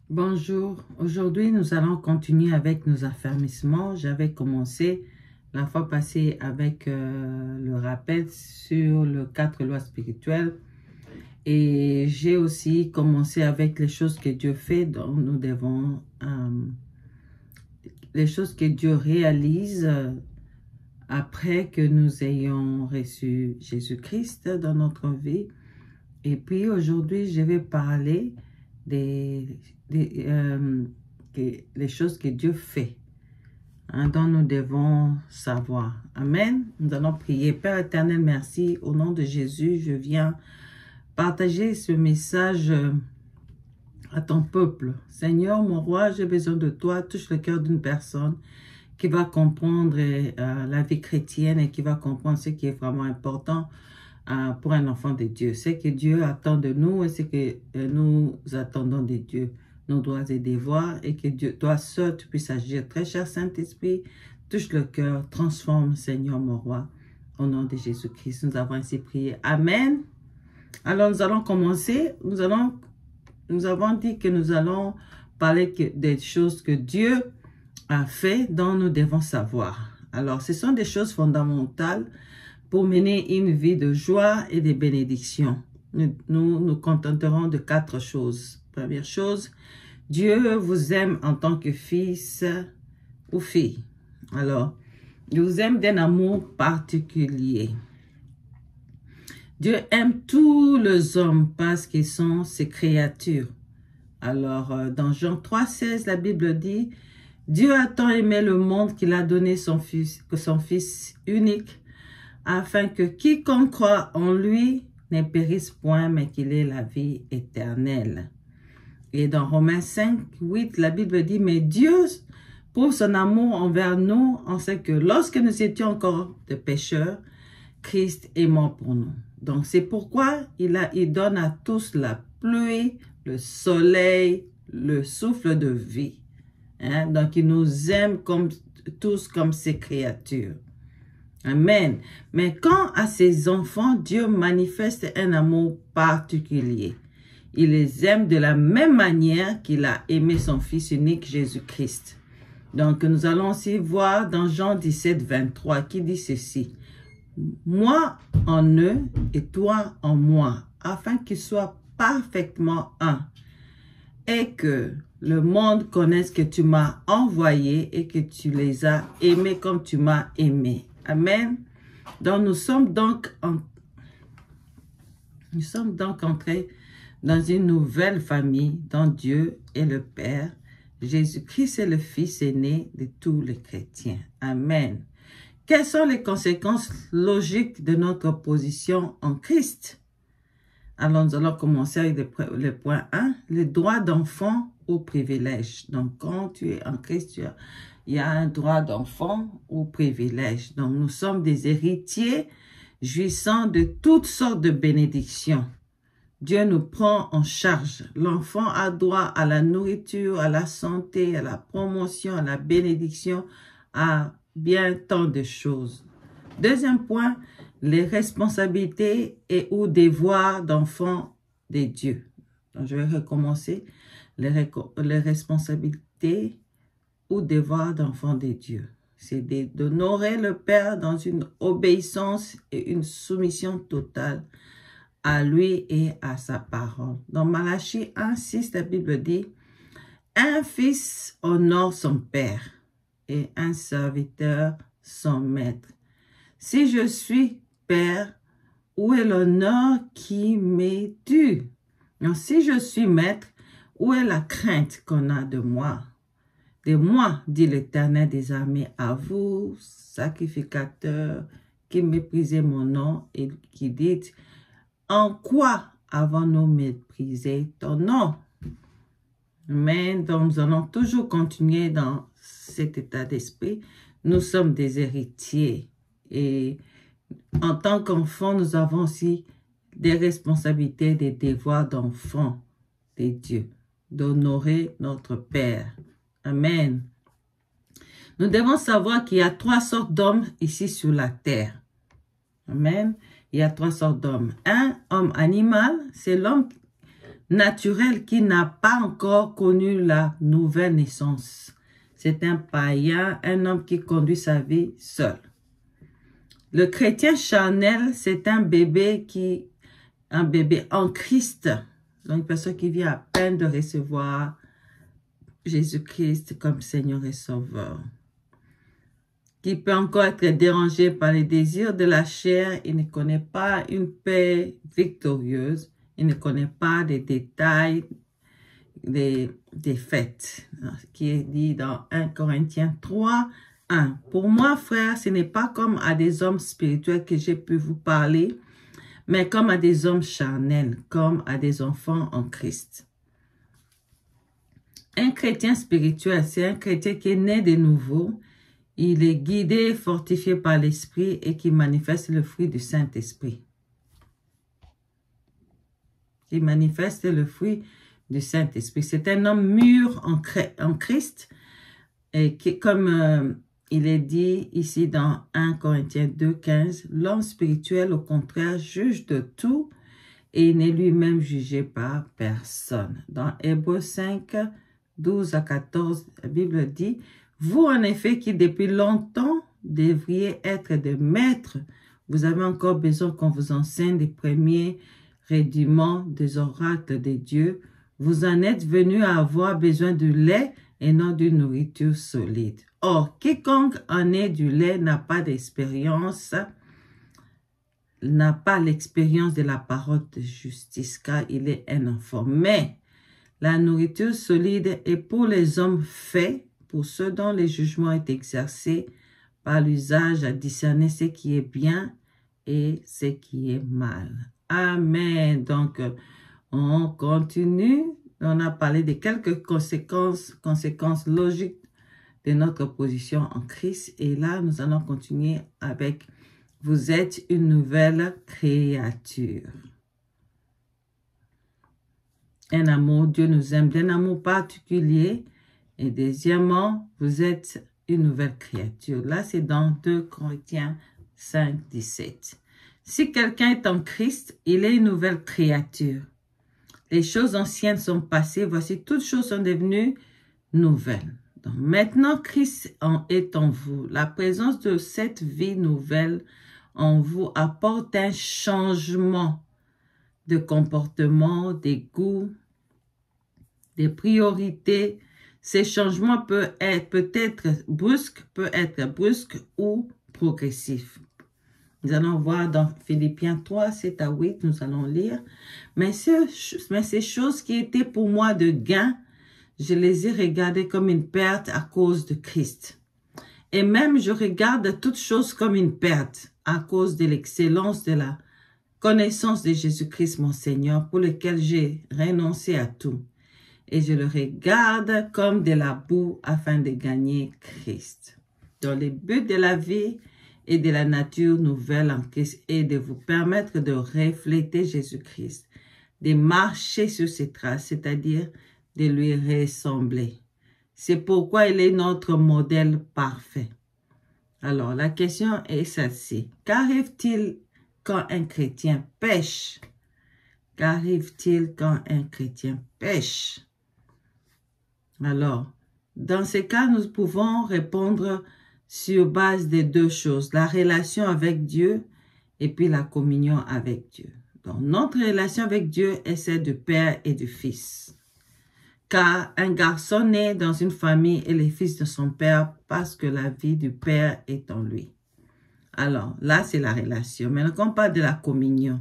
Bonjour, aujourd'hui nous allons continuer avec nos affermissements. J'avais commencé la fois passée avec le rappel sur les 4 lois spirituelles et j'ai aussi commencé avec les choses que Dieu fait, dont nous devons, les choses que Dieu réalise après que nous ayons reçu Jésus-Christ dans notre vie. Et puis aujourd'hui je vais parler les choses que Dieu fait, dont nous devons savoir. Amen. Nous allons prier. Père éternel, merci. Au nom de Jésus, je viens partager ce message à ton peuple. Seigneur, mon roi, j'ai besoin de toi. Touche le cœur d'une personne qui va comprendre la vie chrétienne et qui va comprendre ce qui est vraiment important pour un enfant de Dieu. C'est que Dieu attend de nous et c'est que nous attendons de Dieu nos droits et devoirs et que Dieu, toi seul, tu puisses agir. Très cher Saint-Esprit, touche le cœur, transforme, Seigneur, mon roi, au nom de Jésus-Christ. Nous avons ainsi prié. Amen. Alors, nous allons commencer. Nous avons dit que nous allons parler des choses que Dieu a fait, dont nous devons savoir. Alors, ce sont des choses fondamentales pour mener une vie de joie et de bénédiction. Nous nous contenterons de 4 choses. Première chose, Dieu vous aime en tant que fils ou fille. Alors, il vous aime d'un amour particulier. Dieu aime tous les hommes parce qu'ils sont ses créatures. Alors, dans Jean 3,16, la Bible dit, Dieu a tant aimé le monde qu'il a donné son fils unique, afin que quiconque croit en lui ne périsse point, mais qu'il ait la vie éternelle. Et dans Romains 5,8, la Bible dit, mais Dieu, pour son amour envers nous, en sait que lorsque nous étions encore des pécheurs, Christ est mort pour nous. Donc c'est pourquoi il donne à tous la pluie, le soleil, le souffle de vie. Donc il nous aime tous comme ses créatures. Amen. Mais quand à ses enfants, Dieu manifeste un amour particulier. Il les aime de la même manière qu'il a aimé son Fils unique, Jésus-Christ. Donc, nous allons aussi voir dans Jean 17, 23, qui dit ceci. Moi en eux et toi en moi, afin qu'ils soient parfaitement un. Et que le monde connaisse que tu m'as envoyé et que tu les as aimés comme tu m'as aimé. Amen. Donc, nous sommes donc entrés dans une nouvelle famille dont Dieu est le Père. Jésus-Christ est le Fils aîné de tous les chrétiens. Amen. Quelles sont les conséquences logiques de notre position en Christ? Alors, nous allons commencer avec le point 1, le droit d'enfant ou privilège. Donc, quand tu es en Christ, il y a un droit d'enfant ou privilège. Donc, nous sommes des héritiers jouissant de toutes sortes de bénédictions. Dieu nous prend en charge. L'enfant a droit à la nourriture, à la santé, à la promotion, à la bénédiction, à bien tant de choses. Deuxième point, les responsabilités et ou devoirs d'enfants de Dieu. Donc, je vais recommencer. Les responsabilités ou devoir d'enfant de Dieu. C'est d'honorer le Père dans une obéissance et une soumission totale à lui et à sa parole. Dans Malachie 1,6, la Bible dit, un fils honore son père et un serviteur son maître. Si je suis père, où est l'honneur qui m'est dû? Donc, si je suis maître, où est la crainte qu'on a de moi? De moi, dit l'Éternel des armées, à vous, sacrificateurs, qui méprisez mon nom et qui dites, en quoi avons-nous méprisé ton nom? Mais donc, nous allons toujours continuer dans cet état d'esprit. Nous sommes des héritiers et en tant qu'enfants, nous avons aussi des responsabilités, des devoirs d'enfants de Dieu, d'honorer notre Père. Amen. Nous devons savoir qu'il y a 3 sortes d'hommes ici sur la terre. Amen. Il y a 3 sortes d'hommes. Un homme animal, c'est l'homme naturel qui n'a pas encore connu la nouvelle naissance. C'est un païen, un homme qui conduit sa vie seul. Le chrétien charnel, c'est un bébé en Christ. Donc, une personne qui vient à peine de recevoir Jésus-Christ comme Seigneur et Sauveur. Qui peut encore être dérangé par les désirs de la chair. Il ne connaît pas une paix victorieuse. Il ne connaît pas les détails des fêtes. Ce qui est dit dans 1 Corinthiens 3, 1. Pour moi, frère, ce n'est pas comme à des hommes spirituels que j'ai pu vous parler, mais comme à des hommes charnels, comme à des enfants en Christ. Un chrétien spirituel, c'est un chrétien qui est né de nouveau. Il est guidé, fortifié par l'Esprit et qui manifeste le fruit du Saint-Esprit. Il manifeste le fruit du Saint-Esprit. C'est un homme mûr en Christ et qui, comme il est dit ici dans 1 Corinthiens 2, 15, l'homme spirituel, au contraire, juge de tout et il n'est lui-même jugé par personne. Dans Hébreux 5, 12 à 14, la Bible dit, « Vous, en effet, qui depuis longtemps devriez être des maîtres, vous avez encore besoin qu'on vous enseigne les premiers rudiments des oracles de Dieu. Vous en êtes venus à avoir besoin du lait et non d'une nourriture solide. Or, quiconque en est du lait n'a pas d'expérience, n'a pas l'expérience de la parole de justice, car il est un enfant. Mais la nourriture solide est pour les hommes faits, pour ceux dont les jugements est exercé par l'usage à discerner ce qui est bien et ce qui est mal. » Amen. Donc, on continue. On a parlé de quelques conséquences logiques de notre position en Christ. Et là, nous allons continuer avec « Vous êtes une nouvelle créature ». Un amour, Dieu nous aime d'un amour particulier. Et deuxièmement, vous êtes une nouvelle créature. Là, c'est dans 2 Corinthiens 5, 17. Si quelqu'un est en Christ, il est une nouvelle créature. Les choses anciennes sont passées, voici toutes choses sont devenues nouvelles. Donc maintenant, Christ est en vous. La présence de cette vie nouvelle en vous apporte un changement de comportement, des goûts, des priorités. Ces changements peuvent être brusques ou progressifs. Nous allons voir dans Philippiens 3, 7 à 8, nous allons lire. Mais ces choses qui étaient pour moi de gain, je les ai regardées comme une perte à cause de Christ. Et même je regarde toutes choses comme une perte à cause de l'excellence de la connaissance de Jésus-Christ mon Seigneur, pour lequel j'ai renoncé à tout. Et je le regarde comme de la boue afin de gagner Christ. Dans le but de la vie et de la nature nouvelle en Christ est de vous permettre de refléter Jésus-Christ, de marcher sur ses traces, c'est-à-dire de lui ressembler. C'est pourquoi il est notre modèle parfait. Alors, la question est celle-ci. Qu'arrive-t-il quand un chrétien pêche? Qu'arrive-t-il quand un chrétien pêche? Alors, dans ces cas, nous pouvons répondre sur base de deux choses, la relation avec Dieu et puis la communion avec Dieu. Donc, notre relation avec Dieu est celle du Père et du Fils. Car un garçon naît dans une famille est le fils de son Père parce que la vie du Père est en lui. Alors, là, c'est la relation. Maintenant, quand on parle de la communion,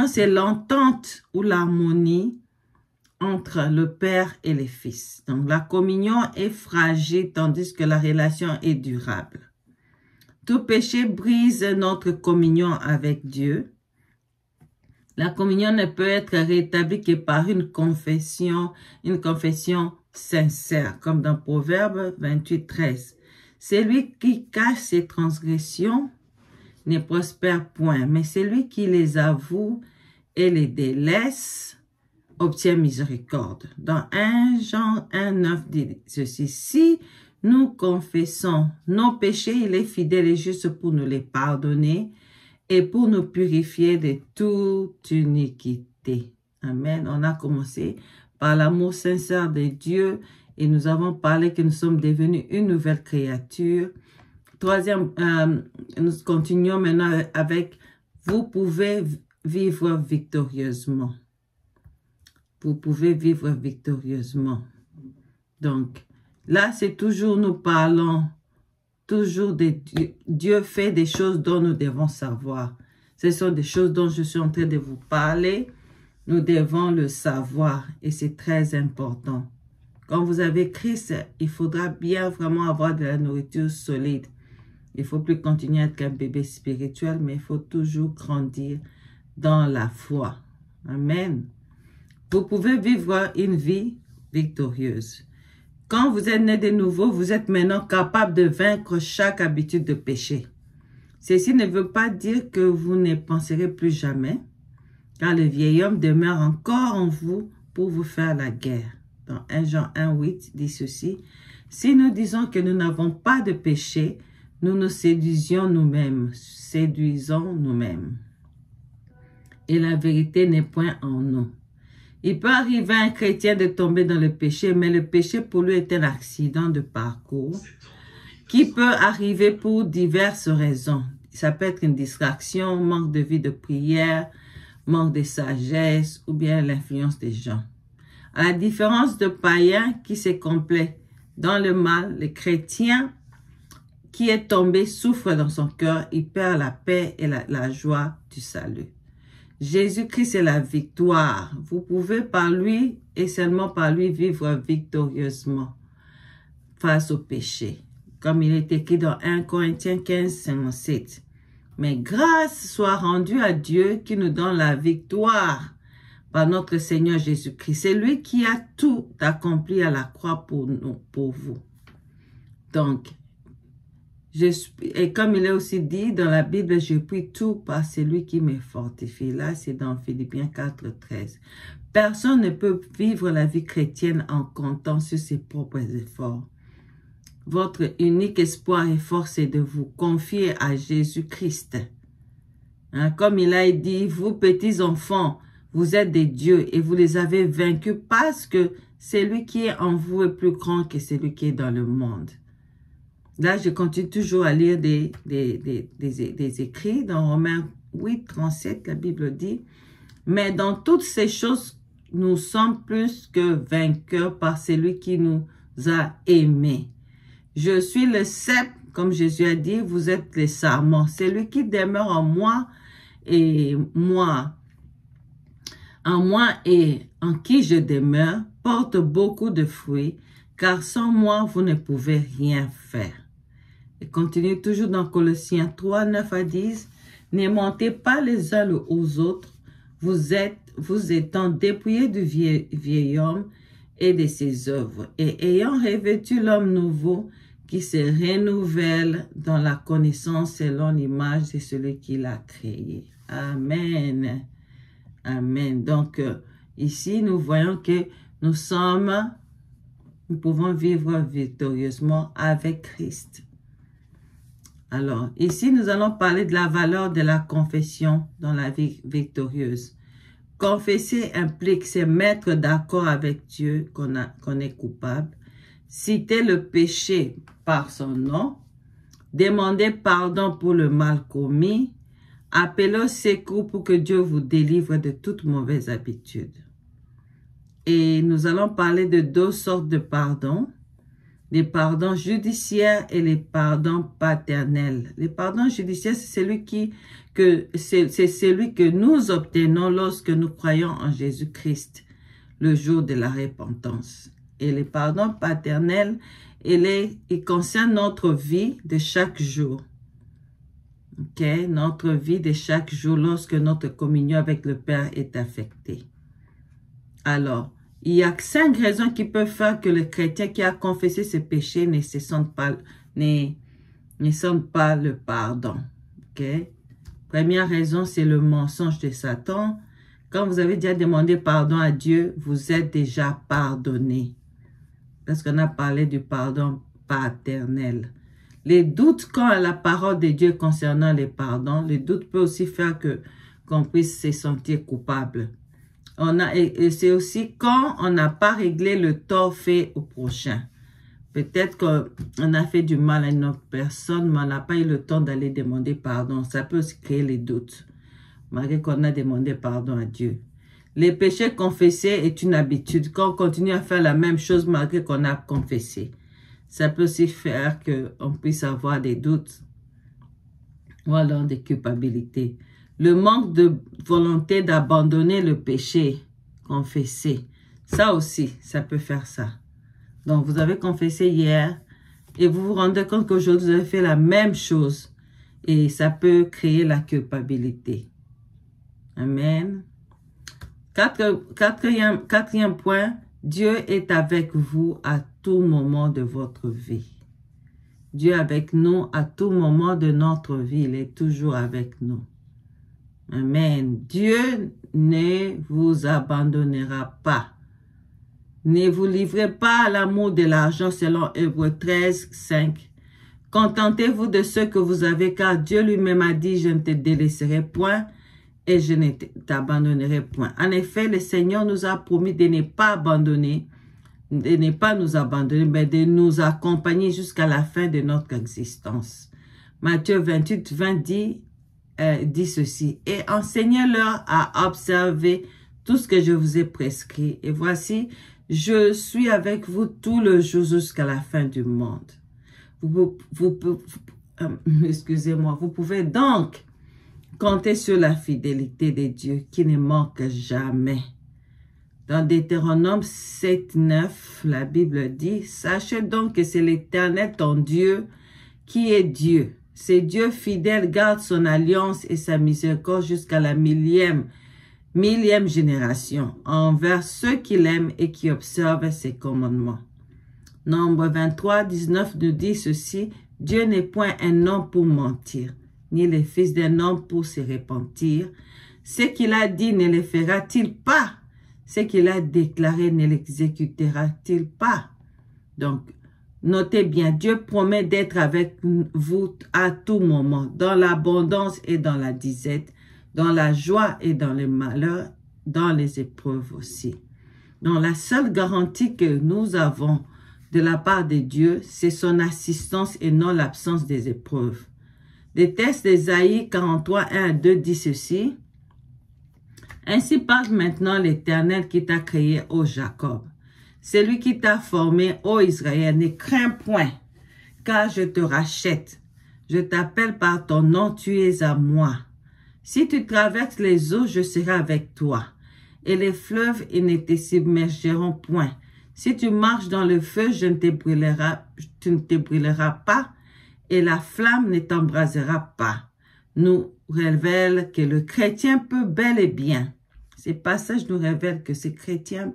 c'est l'entente ou l'harmonie entre le Père et le Fils. Donc, la communion est fragile tandis que la relation est durable. Tout péché brise notre communion avec Dieu. La communion ne peut être rétablie que par une confession sincère, comme dans Proverbe 28, 13. Celui qui cache ses transgressions ne prospère point, mais celui qui les avoue et les délaisse obtient miséricorde. Dans 1 Jean 1, 9 dit ceci, si nous confessons nos péchés, il est fidèle et juste pour nous les pardonner et pour nous purifier de toute iniquité. Amen. On a commencé par l'amour sincère de Dieu et nous avons parlé que nous sommes devenus une nouvelle créature. Troisième, nous continuons maintenant avec « Vous pouvez vivre victorieusement ». Vous pouvez vivre victorieusement. Donc, là, c'est toujours, nous parlons toujours de Dieu. Dieu fait des choses dont nous devons savoir. Ce sont des choses dont je suis en train de vous parler. Nous devons le savoir et c'est très important. Quand vous avez Christ, il faudra bien vraiment avoir de la nourriture solide. Il ne faut plus continuer à être qu'un bébé spirituel, mais il faut toujours grandir dans la foi. Amen. Vous pouvez vivre une vie victorieuse. Quand vous êtes né de nouveau, vous êtes maintenant capable de vaincre chaque habitude de péché. Ceci ne veut pas dire que vous ne penserez plus jamais, car le vieil homme demeure encore en vous pour vous faire la guerre. Dans 1 Jean 1,8 dit ceci, « Si nous disons que nous n'avons pas de péché, nous nous séduisons nous-mêmes. Et la vérité n'est point en nous. » Il peut arriver à un chrétien de tomber dans le péché, mais le péché pour lui est un accident de parcours qui peut arriver pour diverses raisons. Ça peut être une distraction, manque de vie de prière, manque de sagesse ou bien l'influence des gens. À la différence de païens qui se complaît dans le mal, le chrétien qui est tombé souffre dans son cœur, il perd la paix et la joie du salut. Jésus-Christ est la victoire. Vous pouvez par lui et seulement par lui vivre victorieusement face au péché. Comme il est écrit dans 1 Corinthiens 15, 57. Mais grâce soit rendue à Dieu qui nous donne la victoire par notre Seigneur Jésus-Christ. C'est lui qui a tout accompli à la croix pour nous, pour vous. Donc, et comme il est aussi dit dans la Bible, je prie tout par celui qui me fortifie. Là, c'est dans Philippiens 4, 13. Personne ne peut vivre la vie chrétienne en comptant sur ses propres efforts. Votre unique espoir et force est de vous confier à Jésus-Christ. Hein, comme il a dit, vous petits enfants, vous êtes des dieux et vous les avez vaincus parce que celui qui est en vous est plus grand que celui qui est dans le monde. Là, je continue toujours à lire des écrits. Dans Romains 8, 37, la Bible dit, « Mais dans toutes ces choses, nous sommes plus que vainqueurs par celui qui nous a aimés. Je suis le cep, comme Jésus a dit, vous êtes les sarments. Celui qui demeure en moi et en qui je demeure, porte beaucoup de fruits, car sans moi, vous ne pouvez rien faire. » Et continue toujours dans Colossiens 3, 9 à 10. « Ne mentez pas les uns aux autres, vous étant dépouillés du vieil homme et de ses œuvres, et ayant revêtu l'homme nouveau qui se renouvelle dans la connaissance selon l'image de celui qui l'a créé. » Amen. Amen. Donc, ici, nous voyons que nous pouvons vivre victorieusement avec Christ. Alors, ici, nous allons parler de la valeur de la confession dans la vie victorieuse. Confesser implique se mettre d'accord avec Dieu qu'on est coupable, citer le péché par son nom, demander pardon pour le mal commis, appeler au secours pour que Dieu vous délivre de toute mauvaise habitude. Et nous allons parler de deux sortes de pardons. Les pardons judiciaires et les pardons paternels. Les pardons judiciaires, c'est celui que nous obtenons lorsque nous croyons en Jésus-Christ, le jour de la repentance. Et les pardons paternels, ils concernent notre vie de chaque jour. Okay? Notre vie de chaque jour lorsque notre communion avec le Père est affectée. Alors, il y a 5 raisons qui peuvent faire que le chrétien qui a confessé ses péchés ne sente pas le pardon. Okay? Première raison, c'est le mensonge de Satan. Quand vous avez déjà demandé pardon à Dieu, vous êtes déjà pardonné. Parce qu'on a parlé du pardon paternel. Les doutes quant à la parole de Dieu concernant les pardons, les doutes peuvent aussi faire qu'on puisse se sentir coupable. Et c'est aussi quand on n'a pas réglé le tort fait au prochain. Peut-être qu'on a fait du mal à une autre personne, mais on n'a pas eu le temps d'aller demander pardon. Ça peut aussi créer les doutes, malgré qu'on a demandé pardon à Dieu. Les péchés confessés est une habitude. Quand on continue à faire la même chose malgré qu'on a confessé, ça peut aussi faire qu'on puisse avoir des doutes ou alors des culpabilités. Le manque de volonté d'abandonner le péché confessé, ça aussi, ça peut faire ça. Donc, vous avez confessé hier et vous vous rendez compte qu'aujourd'hui, vous avez fait la même chose et ça peut créer la culpabilité. Amen. Quatrième point, Dieu est avec vous à tout moment de votre vie. Dieu est avec nous à tout moment de notre vie. Il est toujours avec nous. Amen. Dieu ne vous abandonnera pas. Ne vous livrez pas à l'amour de l'argent selon Hébreux 13, 5. Contentez-vous de ce que vous avez, car Dieu lui-même a dit, je ne te délaisserai point et je ne t'abandonnerai point. En effet, le Seigneur nous a promis de ne pas abandonner, de ne pas nous abandonner, mais de nous accompagner jusqu'à la fin de notre existence. Matthieu 28, 20 dit ceci, « Et enseignez-leur à observer tout ce que je vous ai prescrit. Et voici, je suis avec vous tout le jour jusqu'à la fin du monde. » Excusez-moi, vous pouvez donc compter sur la fidélité de Dieu qui ne manque jamais. Dans Deutéronome 7, 9, la Bible dit, « Sachez donc que c'est l'Éternel ton Dieu qui est Dieu. C'est Dieu fidèle, garde son alliance et sa miséricorde jusqu'à la millième génération, envers ceux qui l'aiment et qui observent ses commandements. » Nombre 23, 19 nous dit ceci, « Dieu n'est point un homme pour mentir, ni le fils d'un homme pour se repentir. Ce qu'il a dit ne le fera-t-il pas? Ce qu'il a déclaré ne l'exécutera-t-il pas? » Donc, notez bien, Dieu promet d'être avec vous à tout moment, dans l'abondance et dans la disette, dans la joie et dans le malheur, dans les épreuves aussi. Donc, la seule garantie que nous avons de la part de Dieu, c'est son assistance et non l'absence des épreuves. Le texte d'Ésaïe 43, 1 à 2 dit ceci. « Ainsi parle maintenant l'Éternel qui t'a créé, ô Jacob. C'est lui qui t'a formé, ô Israël. Ne crains point, car je te rachète. Je t'appelle par ton nom, tu es à moi. Si tu traverses les eaux, je serai avec toi. Et les fleuves, ils ne te submergeront point. Si tu marches dans le feu, tu ne te brûleras pas, et la flamme ne t'embrasera pas. » Nous révèle que le chrétien peut bel et bien, ces passages nous révèlent que ce chrétien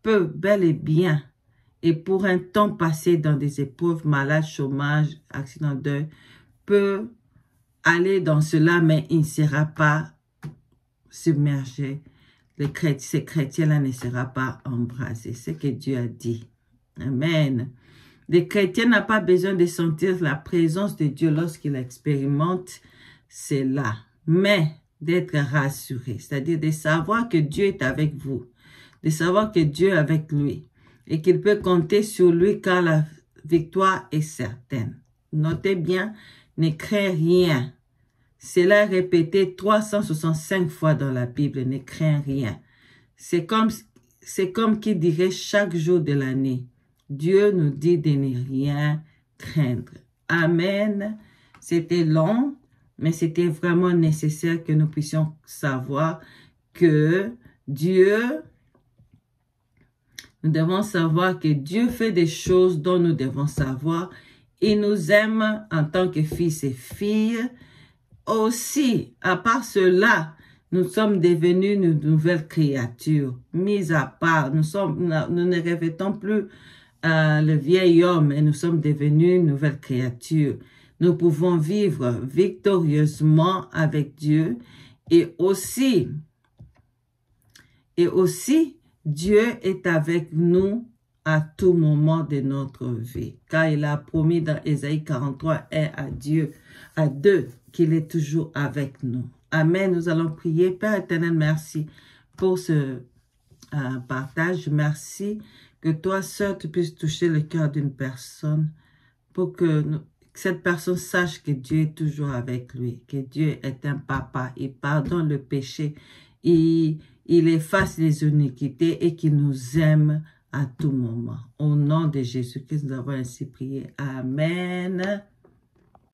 peut bel et bien, et pour un temps passé dans des épreuves, malades, chômage, accident de deuil, peut aller dans cela, mais il ne sera pas submergé. Ces chrétiens-là ne sera pas embrasés. C'est ce que Dieu a dit. Amen. Le chrétien n'a pas besoin de sentir la présence de Dieu lorsqu'il expérimente cela, mais d'être rassuré, c'est-à-dire de savoir que Dieu est avec vous, de savoir que Dieu est avec lui et qu'il peut compter sur lui car la victoire est certaine. Notez bien, ne crains rien. Cela est répété 365 fois dans la Bible, ne crains rien. C'est comme qui dirait chaque jour de l'année. Dieu nous dit de ne rien craindre. Amen. C'était long, mais c'était vraiment nécessaire que nous puissions savoir que nous devons savoir que Dieu fait des choses dont nous devons savoir. Il nous aime en tant que fils et filles. Aussi, à part cela, nous sommes devenus une nouvelle créature. Mis à part, nous ne revêtons plus le vieil homme et nous sommes devenus une nouvelle créature. Nous pouvons vivre victorieusement avec Dieu et aussi, Dieu est avec nous à tout moment de notre vie. Car il a promis dans Ésaïe 43, 1 à 2, qu'il est toujours avec nous. Amen. Nous allons prier. Père éternel, merci pour ce partage. Merci que toi seul tu puisses toucher le cœur d'une personne pour que cette personne sache que Dieu est toujours avec lui, que Dieu est un papa, il pardonne le péché, il efface les iniquités et qu'il nous aime à tout moment. Au nom de Jésus-Christ, nous avons ainsi prié. Amen.